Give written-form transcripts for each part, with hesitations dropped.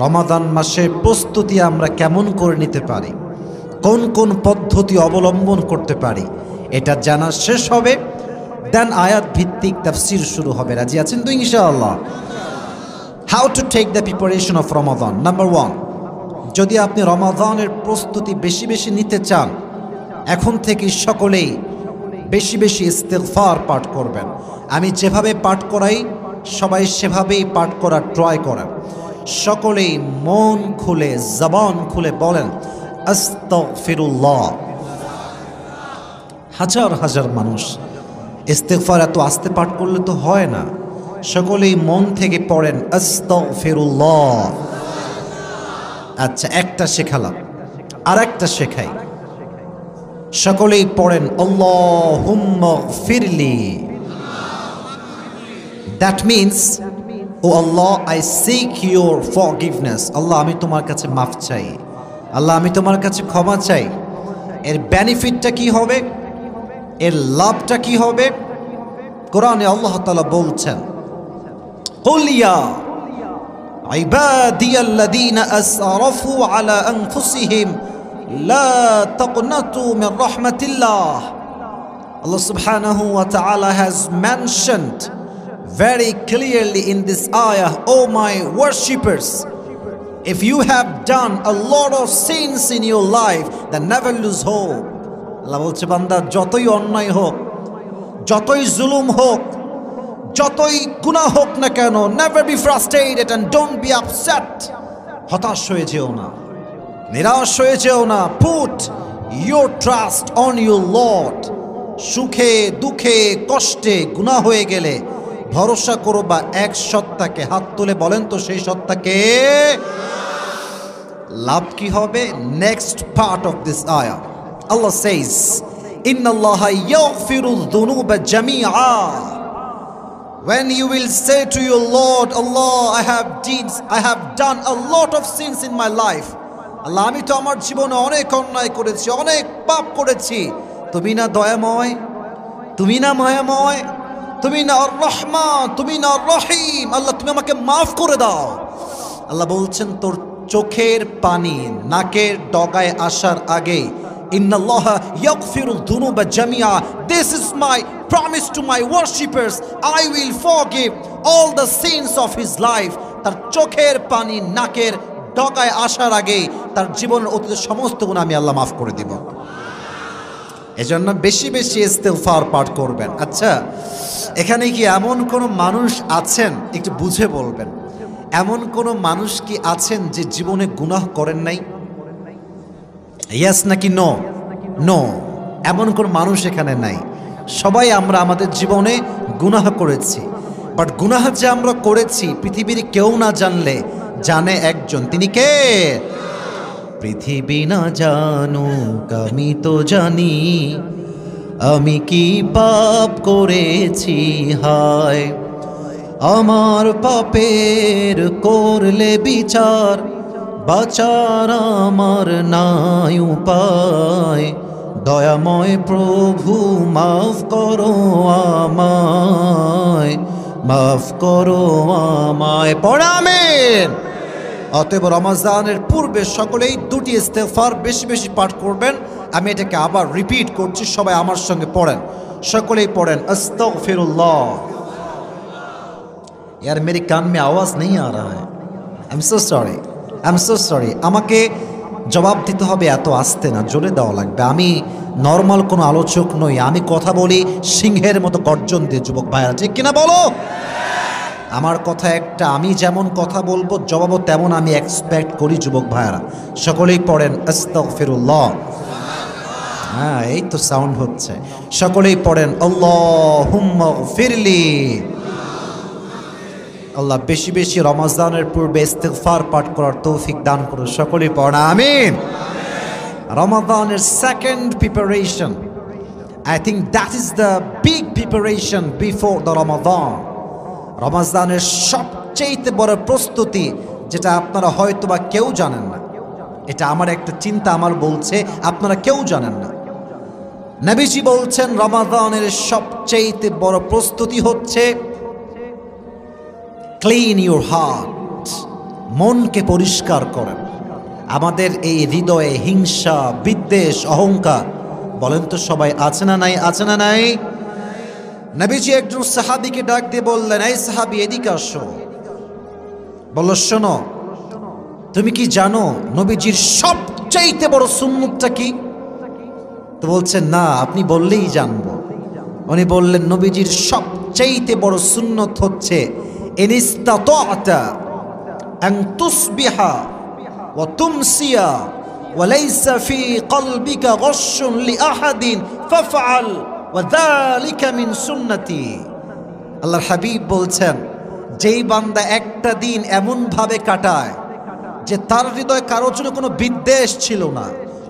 রমাদান মাসের প্রস্তুতি আমরা কেমন করে নিতে পারি, কোন কোন পদ্ধতি অবলম্বন করতে পারি, এটা জানা শেষ হবে, দেন আয়াত ভিত্তিক তাফসীর শুরু হবে। রাজি আছেন তো ইনশাআল্লাহ? How to take the preparation of Ramadan. Number 1, যদি আপনি রমাদানের প্রস্তুতি বেশি বেশি নিতে চান, এখন থেকে সকলেই বেশি বেশি ইস্তিগফার পাঠ করবেন। আমি যেভাবে পাঠ করাই সবাই সেভাবেই পাঠ করার ট্রাই করেন। সকলেই মন খুলে জবান খুলে বলেন আস্তাগফিরুল্লাহ। হাজার হাজার মানুষ ইস্তিগফার এত আস্তে পাঠ করলে তো হয় না। সকলেই মন থেকে পড়েন আস্তাগফিরুল্লাহ। আচ্ছা, একটা শেখালাম, আর একটা শেখাই। সকলেই পড়েন আল্লাহুম্মা গফিরলি। That means, O Allah, I seek your forgiveness. আল্লাহ, আমি তোমার কাছে মাফ চাই। আল্লাহ, আমি তোমার কাছে ক্ষমা চাই। এর বেনিফিটটা কি হবে, এর লাভটা কি হবে? কোরআনে আল্লাহ তাআলা বলছেন, কুল ইয়া ইবাদিয়াল্লাযীনা আসরাফু আলা আনফুসিহিম লা তাকনাতু Mir রাহমাতিল্লাহ। Allah subhanahu wa ta'ala has mentioned very clearly in this ayah, oh my worshippers, if you have done a lot of sins in your life, then never lose hope. Allah বলছে, বান্দা, যতই অন্যায় হোক, যতই জুলুম হোক, যতই গুনাহ হোক না কেন, never be frustrated and don't be upset. হতাশ হয়ে যেও না, নিরাশ হয়ে যেও না। Put your trust on your Lord. সুখে দুঃখে কষ্টে গুনাহ হয়ে গেলে ভরসা করো বা এক সত্তাকে। হাত তুলে বলেন তো সেই সত্তাকে। লাভ কি হবে? Next part of this ayah, Allah says, innallaha yaghfiru dhunuba jami'a. When you will say to your Lord, Allah, I have done a lot of sins in my life. আল্লাহ, আমি তো আমার জীবনে অনেক অন্যায় করেছি, অনেক পাপ করেছি। তুমি না দয়াময়, তুমি না মায়াময়, তুমি না আর রহমান, তুমি না আর রহিম। আল্লাহ, তুমি আমাকে মাফ করে দাও। আল্লাহ বলছেন, তোর চোখের পানি নাকের ডগায় আসার আগে, ইন্নাল্লাহা ইয়াগফিরু যুনুবা জামিআ, this is my promise to my worshippers, I will forgive all the sins of his life. তার চোখের পানি নাকের ডগায় আসার আগে তার জীবনের অতীতের সমস্ত গুনাহ আমি আল্লাহ মাফ করে দিব। এজন্য বেশি বেশি ইস্তিগফার পাঠ করবেন। আচ্ছা, এখানে কি এমন কোনো মানুষ আছেন, একটু বুঝে বলবেন, এমন কোনো মানুষ কি আছেন যে জীবনে গুনাহ করেন নাই? ইয়েস নাকি নো? নো, এমন কোন মানুষ এখানে নাই। সবাই আমরা আমাদের জীবনে গুনাহ করেছি, বাট গুনাহ যে আমরা করেছি পৃথিবীর কেউ না জানলে জানে একজন, তিনি কে? পৃথিবী না জানুক আমি তো জানি, আমি কি পাপ করেছি হায়। আমার পাপের করলে বিচার, বাঁচার আমার নাই উপায়। দয়াময় প্রভু মাফ করো আমায়, মাফ করো আমায়। পড়ে আমিন। অতএব রমজানের পূর্বে সকলেই দুটি ইস্তিগফার বেশি বেশি পাঠ করবেন। আমি এটাকে আবার রিপিট করছি, সবাই আমার সঙ্গে পড়েন। সকলেই পড়েন আস্তাগফিরুল্লাহ। यार मेरे कान में आवाज़ नहीं आ रहा है, आई एम सो सॉरी। আমাকে জবাব দিতে হবে, এত আস্তে না, জোরে দেওয়া লাগবে। আমি নর্মাল কোনো আলোচক নই, আমি কথা বলি সিংহের মতো গর্জন দিয়ে। যুবক ভাইরা ঠিক কিনা বলো? আমার কথা একটা, আমি যেমন কথা বলবো জবাবও তেমন আমি এক্সপেক্ট করি। যুবক ভাইরা সকলেই পড়েন আস্তাগফিরুল্লাহ। হ্যাঁ, এই তো সাউন্ড হচ্ছে। সকলেই পড়েন আল্লাহুম্মা গফিরলি। আল্লাহ বেশি বেশি রমজানের পূর্বে ইস্তিগফার পাঠ করার তৌফিক দান করুন। সকলেই পড়েন আমিন। রমাদানের second preparation, I think that is the big preparation before the Ramadan. রমজানের সবচেয়ে বড় প্রস্তুতি, যেটা আপনারা হয়তো বা কেউ জানেন না, এটা আমার একটা চিন্তা আমার বলছে আপনারা কেউ জানেন না। নবীজি বলছেন রমাদানের সবচেয়ে বড় প্রস্তুতি হচ্ছে ক্লিন ইউর হার্ট, মনকে পরিষ্কার করেন। আমাদের এই হৃদয়ে হিংসা, বিদ্বেষ, অহংকার বলেন তো সবাই আছে না নাই? আছে না নাই? নবীজি একজন সাহাবীকে ডাক দিয়ে বললেন, এই সাহাবী এদিকে আসো। বলল, শোনো, তুমি কি জানো নবীজির সবচাইতে বড় সুন্নতটা কি? তো বলছেন, না, আপনি বললেই জানবো। উনি বললেন, নবীজির সবচাইতে বড় সুন্নত হচ্ছে ইনিস্তাতা'তা আন তুসবিহা ওয়া তুমসিয়া ওয়া লাইসা ফি কলবিকা গশশুন লিআহাদিন ফাফআল ওয়া যালিকা মিন সুন্নতি। আল্লাহর হাবিব বলছেন, যেই বান্দা একটা দিন এমন ভাবে কাটায় যে তার হৃদয়ে কারোর জন্য কোনো বিদ্বেষ ছিল না,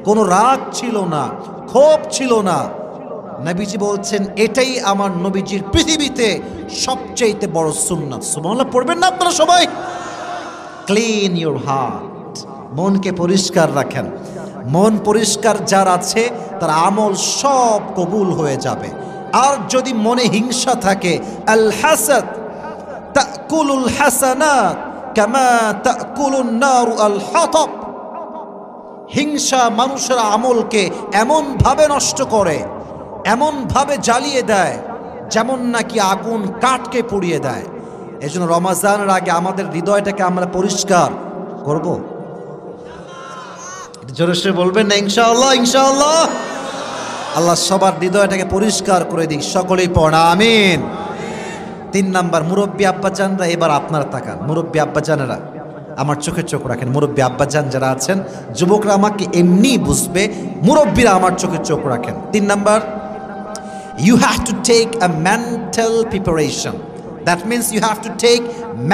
কোনো রাগ ছিল না, ক্ষোভ ছিল না, নবীজি বলছেন এটাই আমার নবীজির পৃথিবীতে সবচেয়ে বড় সুন্নাত। সুবহানাল্লাহ পড়বেন না আপনারা সবাই? ক্লিন ইউর হার্ট, মনকে পরিষ্কার রাখেন। মন পরিষ্কার যার আছে তার আমল সব কবুল হয়ে যাবে। আর যদি মনে হিংসা থাকে, আল হাসাদ তাকুলুল হাসানাত কামা তাকুলুন নারু আল হাতাব, হিংসা মানুষের আমলকে এমন ভাবে নষ্ট করে, এমন ভাবে জ্বালিয়ে দেয়, যেমন নাকি আগুন কাঠকে পুড়িয়ে দেয়। এই জন্য রমাজানের আগে আমাদের হৃদয়টাকে আমরা পরিষ্কার করব। জোরে সে বলবেন না ইনশাআল্লাহ? ইনশাআল্লাহ। আল্লাহ সবার হৃদয়টাকে পরিষ্কার করে দিক। সকলেই পড়া আমিন। 3 নাম্বার, মুরব্বী আব্বাজানরা, এবার আপনারা তাকান। মুরব্বী আব্বাজানেরা আমার চোখে চোখ রাখেন। মুরব্বী আব্বাজান যারা আছেন, যুবকরা আমাকে এমনি বুঝবে, মুরব্বীরা আমার চোখে চোখ রাখেন। 3 number, you have to take a mental preparation. That means you have to take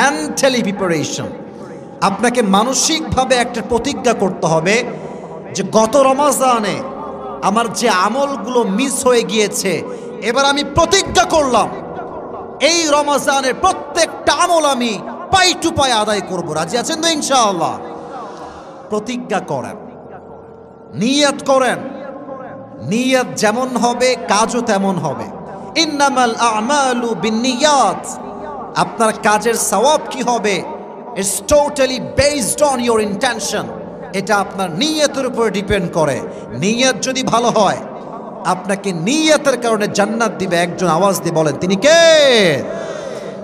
mentally preparation. আপনাকে মানসিকভাবে একটা প্রতিজ্ঞা করতে হবে যে গত রমাজানে আমার যে আমলগুলো মিস হয়ে গিয়েছে, এবার আমি প্রতিজ্ঞা করলাম এই রমাজানের প্রত্যেকটা আমল আমি পাই টু পাই আদায় করব। রাজি আছেন তো ইনশাআল্লাহ? প্রতিজ্ঞা করেন, নিয়ত করেন। নিয়ত যেমন হবে কাজও তেমন হবে। ইন্নামাল আমালু বিন্নিয়াত, আপনার কাজের সওয়াব কি হবে, it's totally based on your intention. এটা আপনার নিয়তের উপর ডিপেন্ড করে। নিয়ত যদি ভালো হয়, আপনাকে নিয়তের কারণে জান্নাত দিবে। একজন আওয়াজ দিয়ে বলেন, তিনি কে?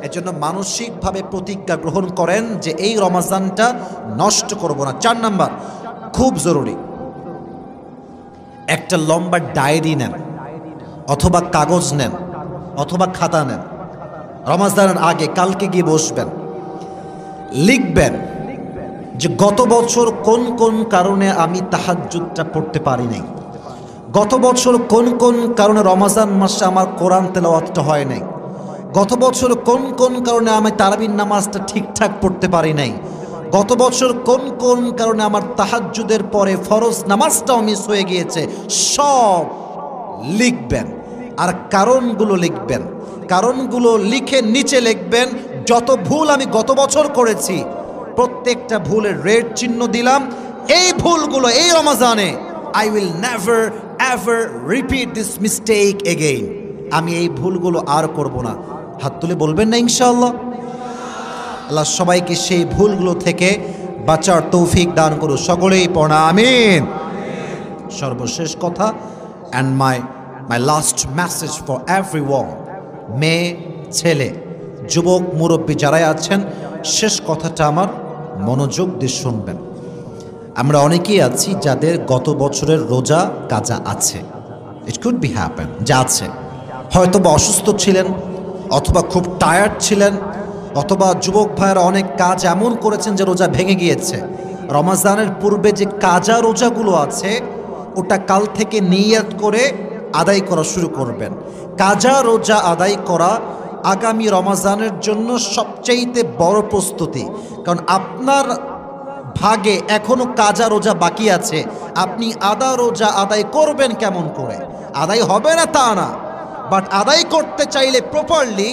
এজন্য মানসিকভাবে প্রতিজ্ঞা গ্রহণ করেন যে এই রমাজানটা নষ্ট করব না। 4 নাম্বার, খুব জরুরি, একটা লম্বা ডায়েরি নেন, অথবা কাগজ নেন, অথবা খাতা নেন। রমাজানের আগে কালকে গিয়ে বসবেন, লিখবেন যে গত বছর কোন কোন কারণে আমি তাহাজ্জুদটা পড়তে পারি নাই, গত বছর কোন কোন কারণে রমাজান মাসে আমার কোরআন তেলাওয়াতটা হয় নাই, গত বছর কোন কোন কারণে আমি তারাবির নামাজটা ঠিকঠাক পড়তে পারি নাই, গত বছর কোন কোন কারণে আমার তাহাজ্জুদের পরে ফরজ নামাজটাও মিস হয়ে গিয়েছে। সব লিখবেন আর কারণগুলো লিখবেন। কারণগুলো লিখে নিচে লিখবেন যত ভুল আমি গত বছর করেছি প্রত্যেকটা ভুলের রেড চিহ্ন দিলাম। এই ভুলগুলো এই রমাজানে I will never ever repeat this mistake again. আমি এই ভুলগুলো আর করব না। হাত তুলে বলবেন না ইনশাআল্লাহ? আল্লাহ সবাইকে সেই ভুলগুলো থেকে বাঁচার তৌফিক দান করুন। সকলেই পড়া আমিন। সর্বশেষ কথা, and my last message for everyone, মেয়ে ছেলে যুবক মুরব্বী যারাই আছেন, শেষ কথাটা আমার মনোযোগ দিয়ে শুনবেন। আমরা অনেকেই আছি যাদের গত বছরের রোজা কাজা আছে। ইট কুড বি হ্যাপেন, যা আছে, হয়তো বা অসুস্থ ছিলেন, অথবা খুব টায়ার্ড ছিলেন, অথবা যুবক ভাইয়েরা অনেক কাজ এমন করেছেন যে রোজা ভেঙে গিয়েছে। রমাজানের পূর্বে যে কাজা রোজাগুলো আছে ওটা কাল থেকে নিয়ত করে আদায় করা শুরু করবেন। কাজা রোজা আদায় করা আগামী রমাজানের জন্য সবচাইতে বড় প্রস্তুতি। কারণ আপনার ভাগে এখনো কাজা রোজা বাকি আছে, আপনি আদা রোজা আদায় করবেন কেমন করে? আদায় হবে না তা না, বাট আদায় করতে চাইলে প্রপারলি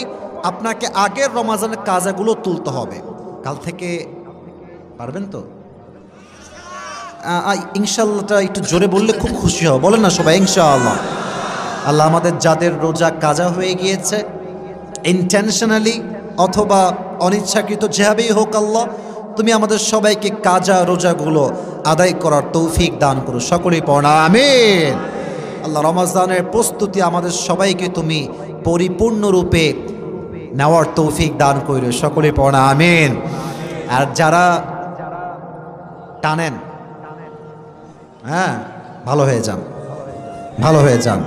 আপনাকে আগের রমাজানের কাজাগুলো তুলতে হবে। কাল থেকে পারবেন তো? ইনশাআল্লাহটা একটু জোরে বললে খুব খুশি হব। বলেন না সবাই ইনশাআল্লাহ। আল্লাহ আমাদের যাদের রোজা কাজা হয়ে গিয়েছে ইন্টেনশনালি অথবা অনিচ্ছাকৃত, যেভাবেই হোক, আল্লাহ তুমি আমাদের সবাইকে কাজা রোজাগুলো আদায় করার তৌফিক দান করো, সকলেই পড়ুন আমিন। আল্লাহ রমজানের প্রস্তুতি আমাদের সবাইকে তুমি পরিপূর্ণরূপে নেওয়ার তৌফিক দান করো, সকলেই পড়ুন আমিন। আর যারা টানেন, হ্যাঁ ভালো হয়ে যান, ভালো হয়ে যান।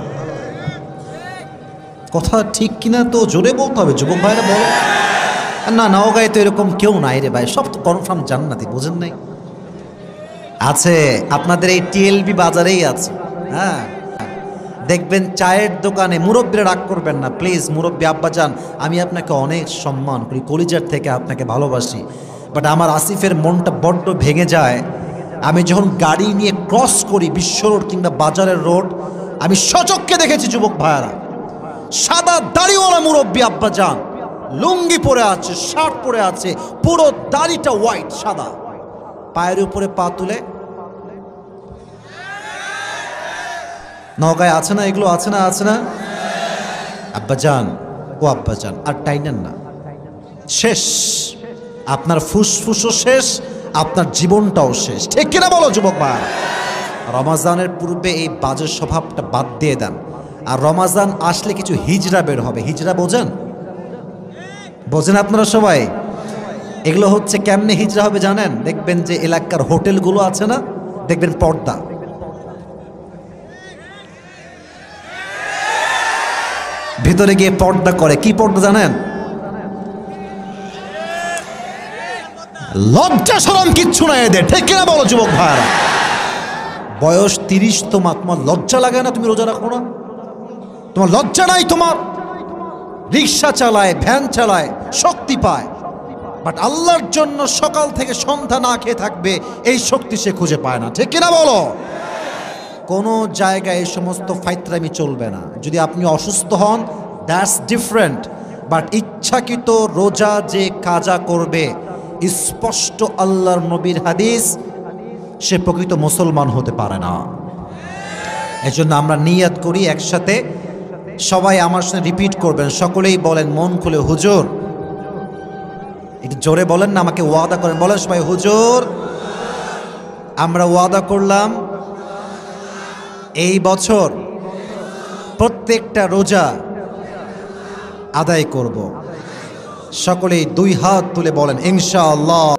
কথা ঠিক কিনা তো জোরে বলতে হবে, যুবক ভাইরা বলো। না নওগাঁয় তো এরকম কেউ নাই রে ভাই, সব তো কনফার্ম জান্নাতি, বোঝেন নাই? আছে আপনাদের এই টিএলবি বাজারেই আছে। হ্যাঁ দেখবেন চায়ের দোকানে, মুরব্বীরা রাগ করবেন না প্লিজ, মুরব্বী আব্বাজান আমি আপনাকে অনেক সম্মান করি, কলিজার থেকে আপনাকে ভালোবাসি, বাট আমার আসিফের মনটা বড্ড ভেঙে যায় আমি যখন গাড়ি নিয়ে ক্রস করি বিশ্ব রোড কিংবা বাজারের রোড, আমি সচক্ষে দেখেছি যুবক ভাইয়ারা সাদা দাড়িওয়ালা মুরব্বী আব্বাজান লুঙ্গি পরে আছে, শার্ট পরে আছে, পুরো দাড়িটা হোয়াইট সাদা, পায়ের উপরে পা তুলে। নওগাঁয় আছে না এগুলো, আছে না? আছে না আব্বাজান? ও আব্বাজান আর টাইনেন না, শেষ, আপনার ফুসফুসও শেষ, আপনার জীবনটাও শেষ, ঠিক কিনা বলো যুবক ভাই? রমাজানের পূর্বে এই বাজে স্বভাবটা বাদ দিয়ে দেন। আর রমাজান আসলে কিছু হিজরা বের হবে, হিজরা বোঝেন? বোঝেন আপনারা সবাই? এগুলো হচ্ছে কেমনে হিজরা হবে জানেন? দেখবেন যে এলাকার হোটেলগুলো আছে না, দেখবেন পর্দা, ভিতরে গিয়ে পর্দা করে। কি পর্দা জানেন? লজ্জা শরম কিচ্ছু নাই এদের, ঠিক কিনা বলো যুবক ভাইরা? বয়স 30 তোমার লজ্জা লাগে না? তুমি রোজা রাখো না, তোমার লজ্জা নাই? তোমার রিক্সা চালায়, ভ্যান চালায়, শক্তি পায়, বাট আল্লাহর জন্য সকাল থেকে সন্ধ্যা না খেয়ে থাকবে এই শক্তি সে খুঁজে পায় না, ঠিক কিনা বলো? কোনো জায়গায় এই সমস্ত ফাইতরামি চলবে না। যদি আপনি অসুস্থ হন দ্যাটস ডিফারেন্ট, বাট ইচ্ছাকৃত রোজা যে কাজা করবে, স্পষ্ট আল্লাহর নবীর হাদিস, সে প্রকৃত মুসলমান হতে পারে না। এজন্য আমরা নিয়াত করি একসাথে, সবাই আমার সাথে রিপিট করবেন, সকলেই বলেন মন খুলে হুজুর, একটু জোরে বলেন না, আমাকে ওয়াদা করেন, বলেন সবাই হুজুর আমরা ওয়াদা করলাম এই বছর প্রত্যেকটা রোজা আদায় করব। সকলেই 2 হাত তুলে বলেন ইনশাআল্লাহ।